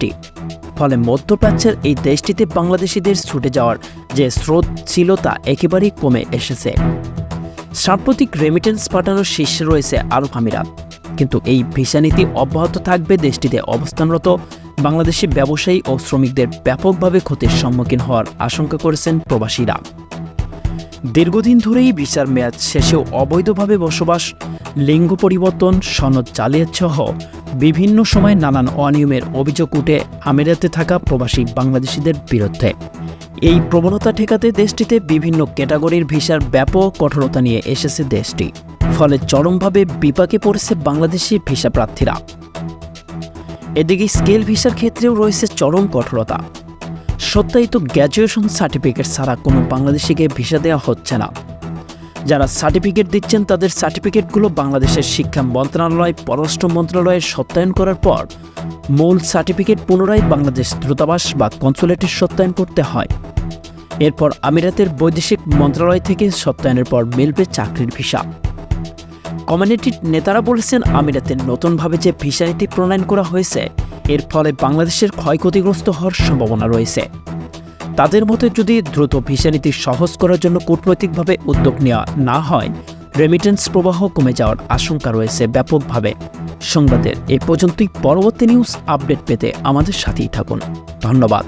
দেশটি। ফলে মধ্যপ্রাচ্যের এই দেশটিতে বাংলাদেশিদের ছুটে যাওয়ার যে স্রোত ছিল তা একেবারেই কমে এসেছে। সাম্প্রতিক রেমিটেন্স পাঠানোর শীর্ষে রয়েছে আরব আমিরাত, কিন্তু এই ভিসা নীতি অব্যাহত থাকবে দেশটিতে অবস্থানরত বাংলাদেশি ব্যবসায়ী ও শ্রমিকদের ব্যাপকভাবে ক্ষতির সম্মুখীন হওয়ার আশঙ্কা করেছেন প্রবাসীরা। দীর্ঘদিন ধরেই ভিসার মেয়াদ শেষেও অবৈধভাবে বসবাস, লিঙ্গ পরিবর্তন, সনদ জালিয়াতি সহ বিভিন্ন সময় নানান অনিয়মের অভিযোগ উঠে আমিরাতে থাকা প্রবাসী বাংলাদেশিদের বিরুদ্ধে। এই প্রবণতা ঠেকাতে দেশটিতে বিভিন্ন ক্যাটাগরির ভিসার ব্যাপক কঠোরতা নিয়ে এসেছে দেশটি। ফলে চরমভাবে বিপাকে পড়েছে বাংলাদেশি ভিসা প্রার্থীরা। এদিকে স্কেল ভিসার ক্ষেত্রেও রয়েছে চরম কঠোরতা। সত্যায়িত গ্র্যাজুয়েশন সার্টিফিকেট ছাড়া কোনো বাংলাদেশিকে ভিসা দেওয়া হচ্ছে না। যারা সার্টিফিকেট দিচ্ছেন তাদের সার্টিফিকেটগুলো বাংলাদেশের শিক্ষা মন্ত্রণালয়, পররাষ্ট্র মন্ত্রণালয়ের সত্যায়ন করার পর মূল সার্টিফিকেট পুনরায় বাংলাদেশ দূতাবাস বা কনসুলেটে সত্যায়ন করতে হয়। এরপর আমিরাতের বৈদেশিক মন্ত্রণালয় থেকে সত্যায়নের পর মিলবে চাকরির ভিসা। কমিউনিটির নেতারা বলেছেন, আমিরাতের নতুনভাবে যে ভিসা নীতি প্রণয়ন করা হয়েছে এর ফলে বাংলাদেশের ক্ষয়ক্ষতিগ্রস্ত হওয়ার সম্ভাবনা রয়েছে। তাদের মতে যদি দ্রুত ভিসা নীতি সহজ করার জন্য কূটনৈতিকভাবে উদ্যোগ নেওয়া না হয়, রেমিটেন্স প্রবাহ কমে যাওয়ার আশঙ্কা রয়েছে ব্যাপকভাবে। সংবাদের এ পর্যন্তই। পরবর্তী নিউজ আপডেট পেতে আমাদের সাথেই থাকুন। ধন্যবাদ।